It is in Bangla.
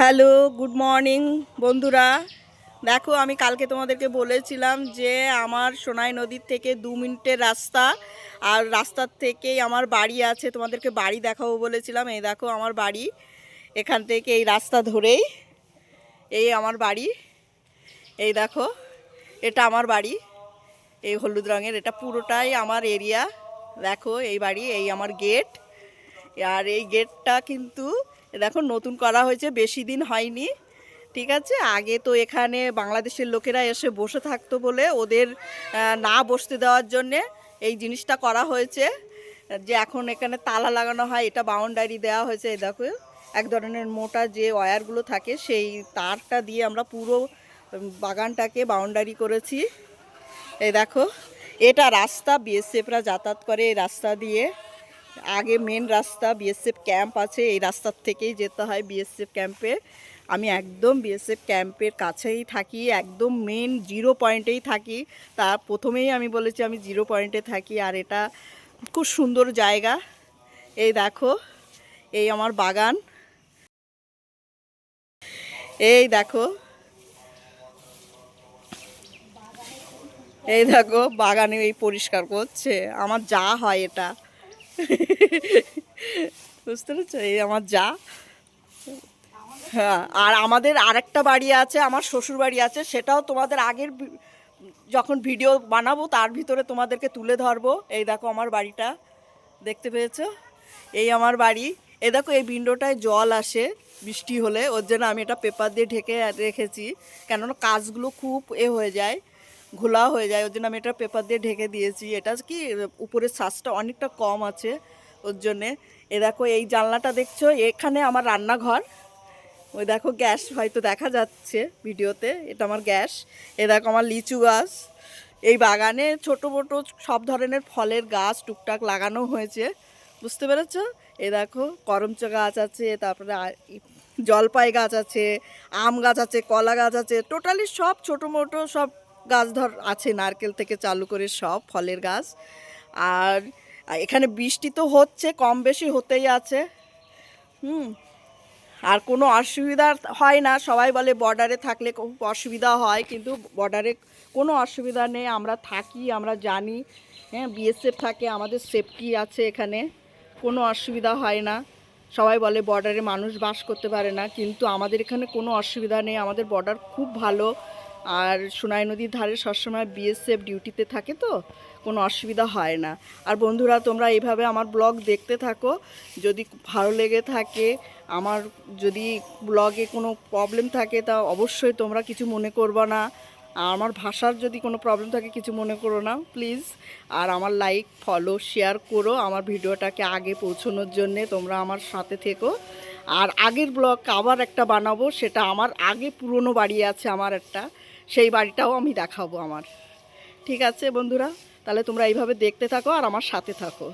হ্যালো, গুড মর্নিং বন্ধুরা। দেখো, আমি কালকে তোমাদেরকে বলেছিলাম যে আমার সোনাই নদীর থেকে 2 মিনিটের রাস্তা, আর রাস্তার থেকেই আমার বাড়ি আছে। তোমাদেরকে বাড়ি দেখাবো বলেছিলাম। এই দেখো আমার বাড়ি, এখান থেকে এই রাস্তা ধরেই এই আমার বাড়ি। এই দেখো, এটা আমার বাড়ি, এই হলুদ রঙের, এটা পুরোটাই আমার এরিয়া। দেখো এই বাড়ি, এই আমার গেট। আর এই গেটটা কিন্তু দেখো নতুন করা হয়েছে, বেশি দিন হয়নি। ঠিক আছে, আগে তো এখানে বাংলাদেশের লোকেরা এসে বসে থাকতো বলে ওদের না বসতে দেওয়ার জন্যে এই জিনিসটা করা হয়েছে, যে এখন এখানে তালা লাগানো হয়, এটা বাউন্ডারি দেওয়া হয়েছে। এই দেখো এক ধরনের মোটা যে ওয়্যারগুলো থাকে সেই তারটা দিয়ে আমরা পুরো বাগানটাকে বাউন্ডারি করেছি। এই দেখো, এটা রাস্তা, বিএসএফরা যাতায়াত করে এই রাস্তা দিয়ে। আগে মেন রাস্তা, বিএসএফ ক্যাম্প আছে, এই রাস্তার থেকেই যেতে হয় বিএসএফ ক্যাম্পে। আমি একদম বিএসএফ ক্যাম্পের কাছেই থাকি, একদম মেন 0 পয়েন্টেই থাকি। তা প্রথমেই আমি বলেছি আমি 0 পয়েন্টে থাকি। আর এটা খুব সুন্দর জায়গা। এই দেখো, এই আমার বাগান। এই দেখো, এই দেখো বাগানে এই পরিষ্কার করছে আমার যা হয় এটা। বুঝতে পারছো, এই আমার যা। হ্যাঁ, আর আমাদের আরেকটা বাড়ি আছে, আমার শ্বশুর বাড়ি আছে, সেটাও তোমাদের আগের যখন ভিডিও বানাবো তার ভিতরে তোমাদেরকে তুলে ধরবো। এই দেখো আমার বাড়িটা, দেখতে পেয়েছো? এই আমার বাড়ি। এই দেখো, এই উইন্ডোটায় জল আসে বৃষ্টি হলে, ওর জন্য আমি এটা পেপার দিয়ে ঢেকে রেখেছি, কেননা কাজগুলো খুব হয়ে যায়, ঘোলা হয়ে যায়, ওর জন্য আমি এটা পেপার দিয়ে ঢেকে দিয়েছি। এটা কি উপরের ছাদটা অনেকটা কম আছে ওর জন্যে। এ দেখো এই জানলাটা দেখছো, এখানে আমার রান্নাঘর। ওই দেখো গ্যাস হয়তো দেখা যাচ্ছে ভিডিওতে, এটা আমার গ্যাস। এ দেখো আমার লিচু গাছ। এই বাগানে ছোটো মোটো সব ধরনের ফলের গাছ টুকটাক লাগানো হয়েছে, বুঝতে পেরেছো? এ দেখো করমচা গাছ আছে, তারপরে জলপাই গাছ আছে, আম গাছ আছে, কলা গাছ আছে, টোটালি সব ছোটো মোটো সব গাছ আছে, নারকেল থেকে চালু করে সব ফলের গাছ। আর এখানে বৃষ্টি তো হচ্ছে, কম বেশি হতেই আছে। আর কোনো অসুবিধা হয় না। সবাই বলে বর্ডারে থাকলে খুব অসুবিধা হয়, কিন্তু বর্ডারে কোনো অসুবিধা নেই, আমরা থাকি, আমরা জানি। হ্যাঁ, বিএসএফ থাকে, আমাদের সেফটি আছে এখানে, কোনো অসুবিধা হয় না। সবাই বলে বর্ডারে মানুষ বাস করতে পারে না, কিন্তু আমাদের এখানে কোনো অসুবিধা নেই, আমাদের বর্ডার খুব ভালো। আর সোনাই নদীর ধারে সবসময় বিএসএফ ডিউটিতে থাকে, তো কোনো অসুবিধা হয় না। আর বন্ধুরা, তোমরা এইভাবে আমার ব্লগ দেখতে থাকো। যদি ভালো লেগে থাকে, আমার যদি ব্লগে কোনো প্রবলেম থাকে, তা অবশ্যই তোমরা কিছু মনে করবে না। আমার ভাষার যদি কোনো প্রবলেম থাকে কিছু মনে করো না প্লিজ। আর আমার লাইক, ফলো, শেয়ার করো আমার ভিডিওটাকে আগে পৌঁছানোর জন্যে, তোমরা আমার সাথে থেকো। আর আগের ব্লগ আবার একটা বানাবো, সেটা আমার আগে পুরনো বাড়ি আছে আমার একটা, সেই বাড়িটাও আমি দেখাবো আমার। ঠিক আছে বন্ধুরা, তাহলে তোমরা এইভাবে দেখতে থাকো আর আমার সাথে থাকো।